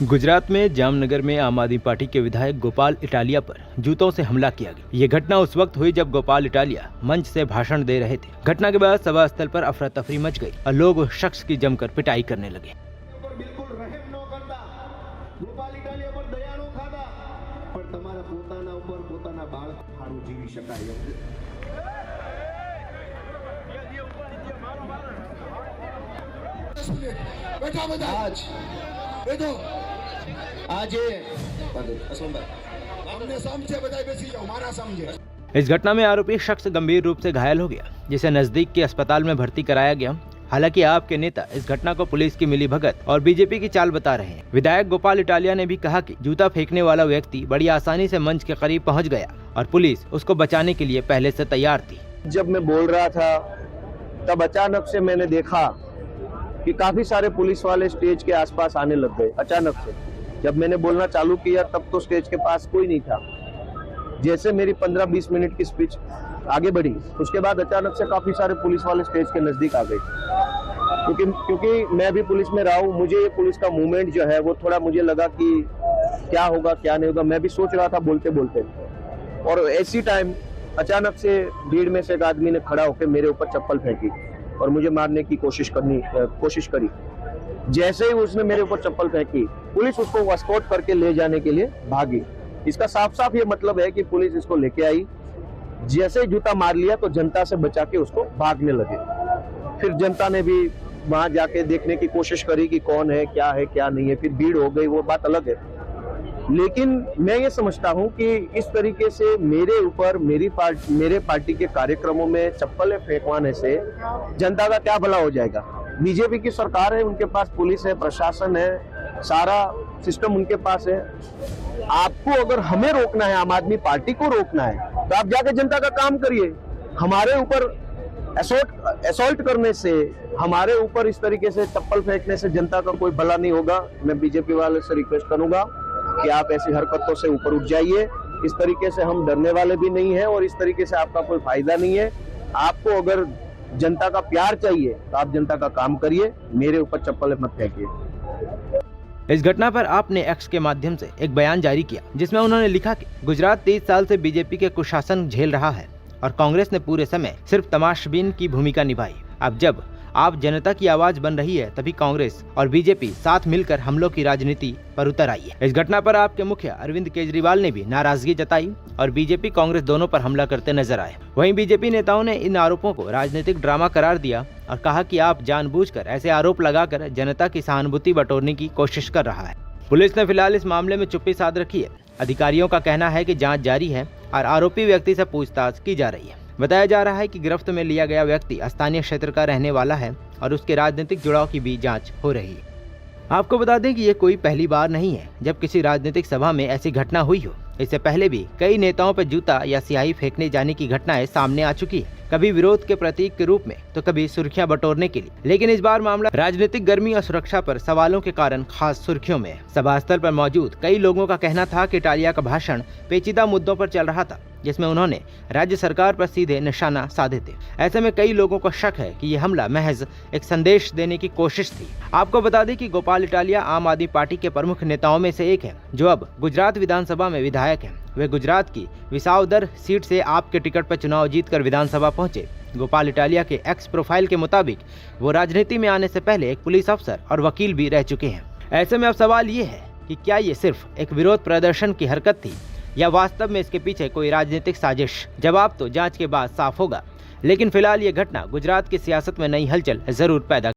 गुजरात में जामनगर में आम आदमी पार्टी के विधायक गोपाल इटालिया पर जूतों से हमला किया गया। ये घटना उस वक्त हुई जब गोपाल इटालिया मंच से भाषण दे रहे थे। घटना के बाद सभा स्थल पर अफरा तफरी मच गई और लोग उस शख्स की जमकर पिटाई करने लगे। इस घटना में आरोपी शख्स गंभीर रूप से घायल हो गया, जिसे नजदीक के अस्पताल में भर्ती कराया गया। हालांकि आपके नेता इस घटना को पुलिस की मिलीभगत और बीजेपी की चाल बता रहे हैं। विधायक गोपाल इटालिया ने भी कहा कि जूता फेंकने वाला व्यक्ति बड़ी आसानी से मंच के करीब पहुंच गया और पुलिस उसको बचाने के लिए पहले से तैयार थी। जब मैं बोल रहा था तब अचानक से मैंने देखा कि काफी सारे पुलिस वाले स्टेज के आसपास आने लग गए। अचानक से जब मैंने बोलना चालू किया तब तो स्टेज के पास कोई नहीं था। जैसे मेरी 15-20 मिनट की स्पीच आगे बढ़ी, उसके बाद अचानक से काफी सारे पुलिस वाले स्टेज के नजदीक आ गए। क्योंकि मैं भी पुलिस में रहा हूँ, मुझे ये पुलिस का मूवमेंट जो है वो थोड़ा मुझे लगा कि क्या होगा क्या नहीं होगा। मैं भी सोच रहा था बोलते बोलते, और ऐसी टाइम अचानक से भीड़ में से एक आदमी ने खड़ा होकर मेरे ऊपर चप्पल फेंकी और मुझे मारने की कोशिश करी। जैसे ही उसने मेरे ऊपर चप्पल फेंकी, पुलिस उसको एस्कॉर्ट करके ले जाने के लिए भागी। इसका साफ साफ ये मतलब है कि पुलिस इसको लेके आई। जैसे ही जूता मार लिया तो जनता से बचा के उसको भागने लगे। फिर जनता ने भी वहां जाके देखने की कोशिश करी कि कौन है क्या नहीं है। फिर भीड़ हो गई, वो बात अलग है। लेकिन मैं ये समझता हूं कि इस तरीके से मेरे ऊपर मेरे पार्टी के कार्यक्रमों में चप्पलें फेंकवाने से जनता का क्या भला हो जाएगा। बीजेपी की सरकार है, उनके पास पुलिस है, प्रशासन है, सारा सिस्टम उनके पास है। आपको अगर हमें रोकना है, आम आदमी पार्टी को रोकना है, तो आप जाके जनता का काम करिए। हमारे ऊपर असॉल्ट करने से, हमारे ऊपर इस तरीके से चप्पल फेंकने से जनता का कोई भला नहीं होगा। मैं बीजेपी वाले से रिक्वेस्ट करूंगा कि आप ऐसी हरकतों से ऊपर उठ जाइए। इस तरीके से हम डरने वाले भी नहीं हैं और इस तरीके से आपका कोई फायदा नहीं है। आपको अगर जनता का प्यार चाहिए तो आप जनता का काम करिए, मेरे ऊपर चप्पल मत फेंकिए। इस घटना पर आपने एक्स के माध्यम से एक बयान जारी किया, जिसमें उन्होंने लिखा कि गुजरात 30 साल से बीजेपी के कुशासन झेल रहा है और कांग्रेस ने पूरे समय सिर्फ तमाशबीन की भूमिका निभाई। अब जब आप जनता की आवाज बन रही है, तभी कांग्रेस और बीजेपी साथ मिलकर हमलों की राजनीति पर उतर आई है। इस घटना पर आपके मुखिया अरविंद केजरीवाल ने भी नाराजगी जताई और बीजेपी कांग्रेस दोनों पर हमला करते नजर आए। वहीं बीजेपी नेताओं ने इन आरोपों को राजनीतिक ड्रामा करार दिया और कहा कि आप जानबूझकर ऐसे आरोप लगाकर जनता की सहानुभूति बटोरने की कोशिश कर रहा है। पुलिस ने फिलहाल इस मामले में चुप्पी साध रखी है। अधिकारियों का कहना है कि जाँच जारी है और आरोपी व्यक्ति से पूछताछ की जा रही है। बताया जा रहा है कि गिरफ्त में लिया गया व्यक्ति स्थानीय क्षेत्र का रहने वाला है और उसके राजनीतिक जुड़ाव की भी जांच हो रही है। आपको बता दें कि ये कोई पहली बार नहीं है जब किसी राजनीतिक सभा में ऐसी घटना हुई हो। इससे पहले भी कई नेताओं पर जूता या स्याही फेंकने जाने की घटनाएं सामने आ चुकी है, कभी विरोध के प्रतीक के रूप में तो कभी सुर्खियां बटोरने के लिए। लेकिन इस बार मामला राजनीतिक गर्मी और सुरक्षा पर सवालों के कारण खास सुर्खियों में है। सभा स्थल पर मौजूद कई लोगों का कहना था कि इटालिया का भाषण पेचीदा मुद्दों पर चल रहा था, जिसमें उन्होंने राज्य सरकार पर सीधे निशाना साधे थे। ऐसे में कई लोगों को शक है कि यह हमला महज एक संदेश देने की कोशिश थी। आपको बता दें कि गोपाल इटालिया आम आदमी पार्टी के प्रमुख नेताओं में से एक है, जो अब गुजरात विधानसभा में विधायक है। वे गुजरात की विसावदर सीट से आपके टिकट पर चुनाव जीतकर विधानसभा पहुंचे। गोपाल इटालिया के एक्स प्रोफाइल के मुताबिक वो राजनीति में आने से पहले एक पुलिस अफसर और वकील भी रह चुके हैं। ऐसे में अब सवाल ये है कि क्या ये सिर्फ एक विरोध प्रदर्शन की हरकत थी या वास्तव में इसके पीछे कोई राजनीतिक साजिश। जवाब तो जांच के बाद साफ होगा, लेकिन फिलहाल ये घटना गुजरात की सियासत में नई हलचल जरूर पैदा